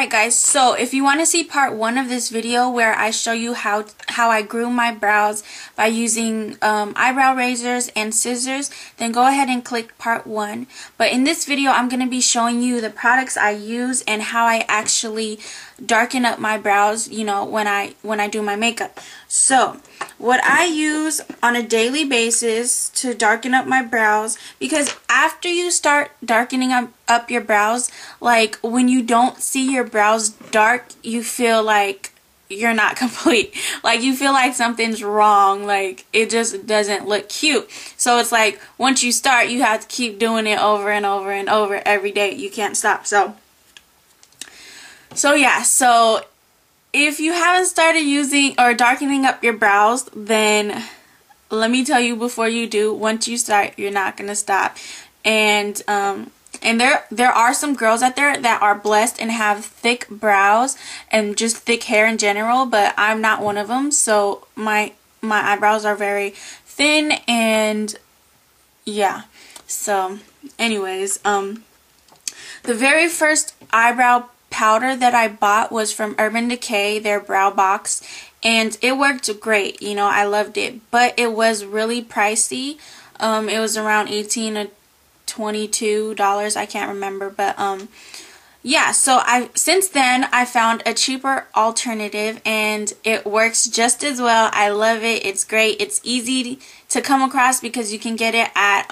Alright guys, so if you want to see part 1 of this video where I show you how I grew my brows by using eyebrow razors and scissors, then go ahead and click part 1. But in this video I'm going to be showing you the products I use and how I actually darken up my brows, you know, when I do my makeup. So what I use on a daily basis to darken up my brows, because after you start darkening up your brows, like when you don't see your brows dark, you feel like you're not complete. Like you feel like something's wrong, like it just doesn't look cute. So it's like once you start, you have to keep doing it over and over and over every day. You can't stop. So yeah, so if you haven't started using or darkening up your brows, then let me tell you before you do, once you start, you're not going to stop. And there are some girls out there that are blessed and have thick brows and just thick hair in general, but I'm not one of them. So my eyebrows are very thin, and yeah. So anyways, the very first eyebrow powder that I bought was from Urban Decay, their brow box, and it worked great. You know, I loved it, but it was really pricey. It was around $18 to $22, I can't remember, but yeah, so since then I found a cheaper alternative and it works just as well. I love it. It's great. It's easy to come across because you can get it at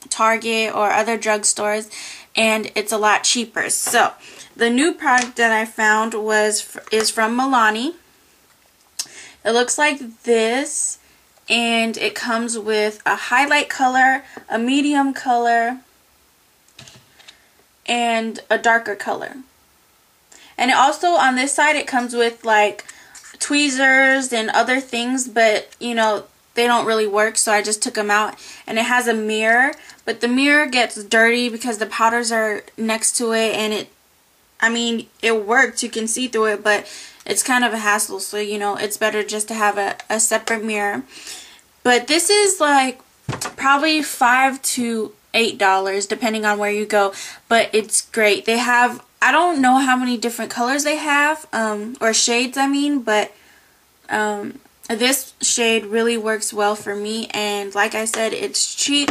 Target or other drugstores, and it's a lot cheaper. So the new product that I found is from Milani. It looks like this, and it comes with a highlight color, a medium color, and a darker color. And it also, on this side, it comes with like tweezers and other things, but you know, they don't really work, so I just took them out. And it has a mirror, but the mirror gets dirty because the powders are next to it, and it worked, you can see through it, but it's kind of a hassle, so you know, it's better just to have a separate mirror. But this is like probably $5 to $8 depending on where you go, but it's great. They have, I don't know how many different colors they have, or shades I mean, but this shade really works well for me, and like I said, it's cheap,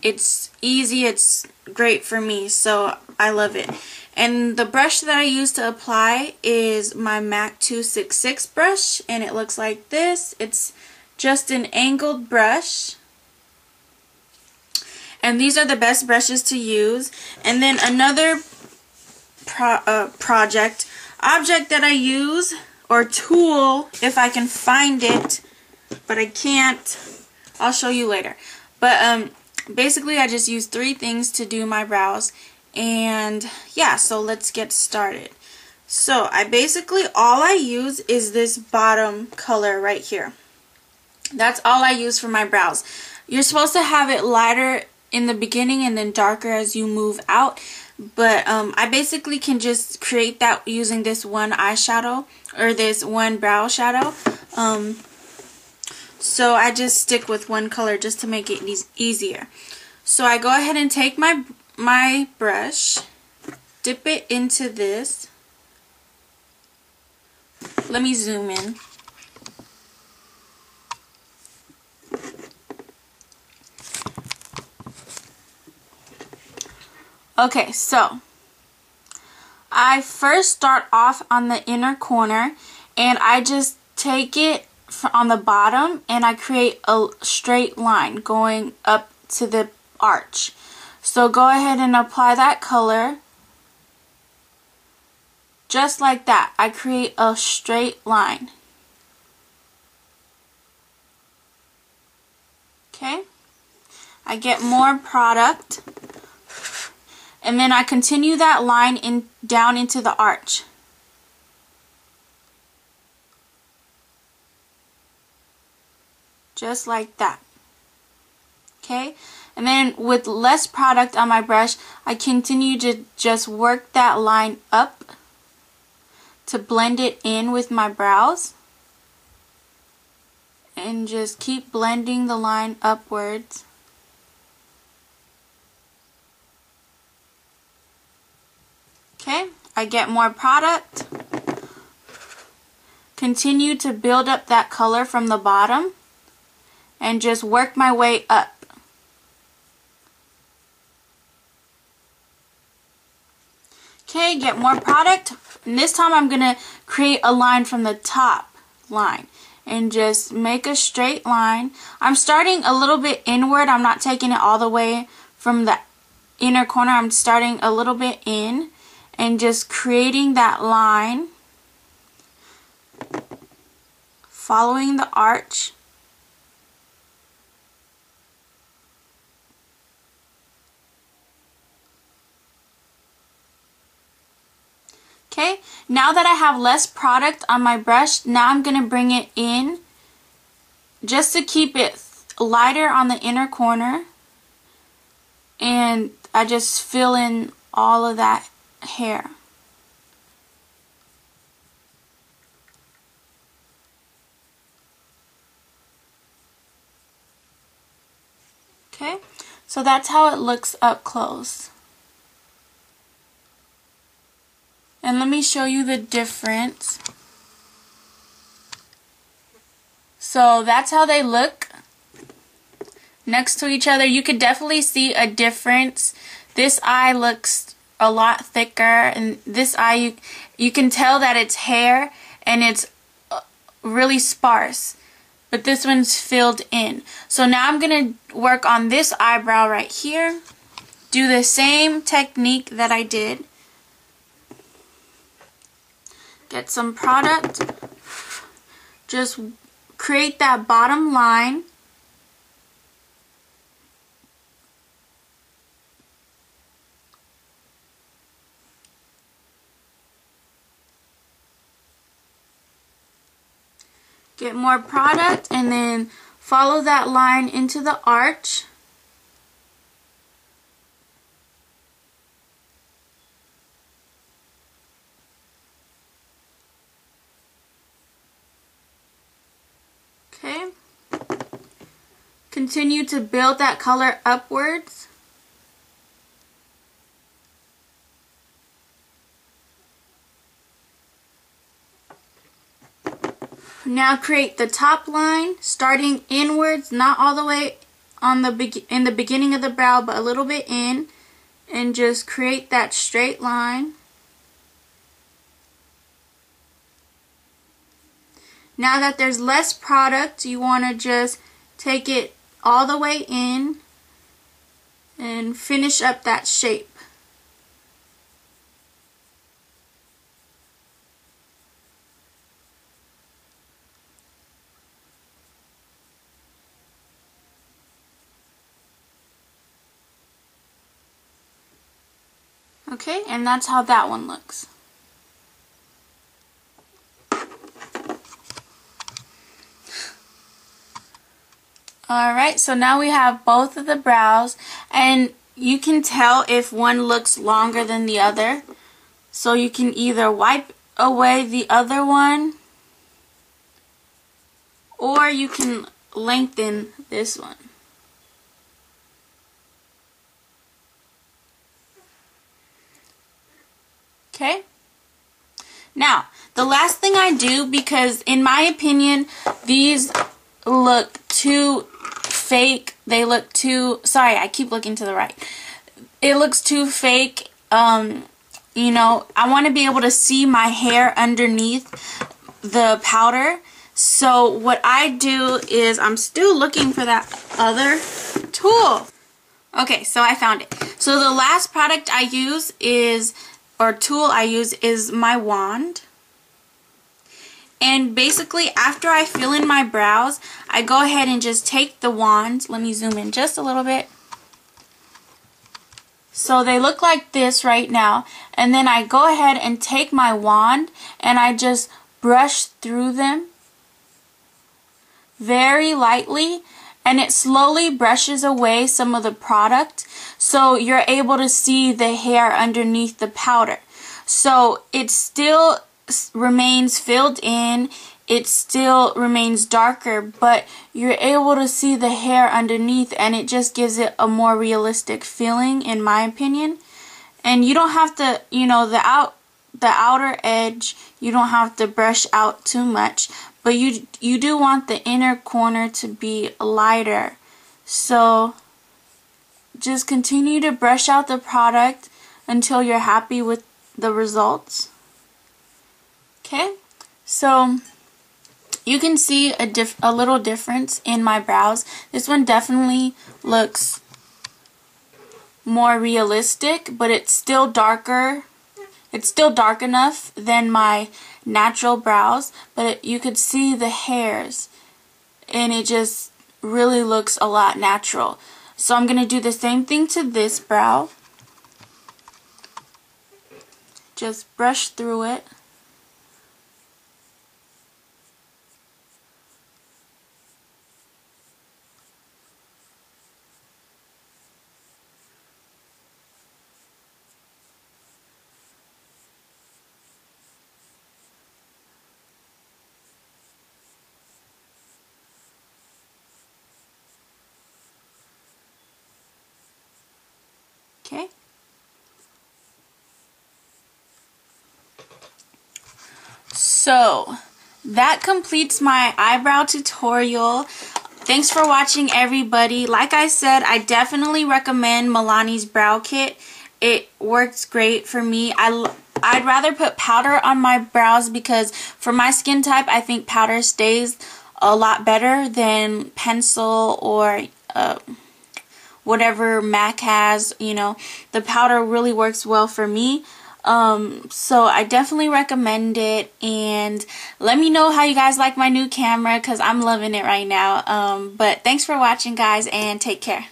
it's easy, it's great for me, so I love it. And the brush that I use to apply is my MAC 266 brush, and it looks like this. It's just an angled brush, and these are the best brushes to use. And then another object that I use, or tool, if I can find it, but I can't, I'll show you later. But basically I just use 3 things to do my brows. And yeah, so let's get started. So all I use is this bottom color right here. That's all I use for my brows. You're supposed to have it lighter in the beginning and then darker as you move out, but I basically can just create that using this one eyeshadow, or this one brow shadow. So I just stick with one color just to make it easier. So I go ahead and take my brush, dip it into this. Let me zoom in. Okay, so I first start off on the inner corner, and I just take it on the bottom and I create a straight line going up to the arch. So go ahead and apply that color just like that. I create a straight line. Okay, I get more product, and then I continue that line down into the arch. Just like that. Okay, and then with less product on my brush, I continue to just work that line up to blend it in with my brows, and just keep blending the line upwards. Okay, I get more product, continue to build up that color from the bottom, and just work my way up. Okay, get more product, and this time I'm going to create a line from the top line and just make a straight line. I'm starting a little bit inward. I'm not taking it all the way from the inner corner. I'm starting a little bit in and just creating that line, following the arch. Okay, now that I have less product on my brush, now I'm going to bring it in just to keep it lighter on the inner corner, and I just fill in all of that hair. Okay, so that's how it looks up close. And let me show you the difference. So that's how they look next to each other. You could definitely see a difference. This eye looks a lot thicker, and this eye you can tell that it's hair and it's really sparse, but this one's filled in. So now I'm going to work on this eyebrow right here. Do the same technique that I did. Get some product, just create that bottom line, get more product, and then follow that line into the arch. Okay, continue to build that color upwards. Now create the top line, starting inwards, not all the way on in the beginning of the brow, but a little bit in, and just create that straight line. Now that there's less product, you want to just take it all the way in and finish up that shape. Okay, and that's how that one looks. Alright, so now we have both of the brows, and you can tell if one looks longer than the other. So you can either wipe away the other one, or you can lengthen this one. Okay? Now, the last thing I do, because in my opinion, these look too fake. They look too, sorry, I keep looking to the right. It looks too fake. You know, I want to be able to see my hair underneath the powder. So what I do is, I'm still looking for that other tool. Okay, so I found it. So the last product I use is, or tool I use, is my wand. And basically, after I fill in my brows, I go ahead and just take the wand. Let me zoom in just a little bit. So they look like this right now. And then I go ahead and take my wand and I just brush through them very lightly. And it slowly brushes away some of the product, so you're able to see the hair underneath the powder. So it still remains filled in, it still remains darker, but you're able to see the hair underneath, and it just gives it a more realistic feeling, in my opinion. And you don't have to, you know, the outer edge, you don't have to brush out too much, but you do want the inner corner to be lighter. So just continue to brush out the product until you're happy with the results. Okay, so you can see a little difference in my brows. This one definitely looks more realistic, but it's still darker. It's still dark enough than my natural brows, but you could see the hairs, and it just really looks a lot natural. So I'm going to do the same thing to this brow. Just brush through it. Okay. So that completes my eyebrow tutorial. Thanks for watching, everybody. Like I said, I definitely recommend Milani's brow kit. It works great for me. I'd rather put powder on my brows because for my skin type, I think powder stays a lot better than pencil or whatever MAC has. You know, the powder really works well for me. So I definitely recommend it, and let me know how you guys like my new camera because I'm loving it right now. But thanks for watching, guys, and take care.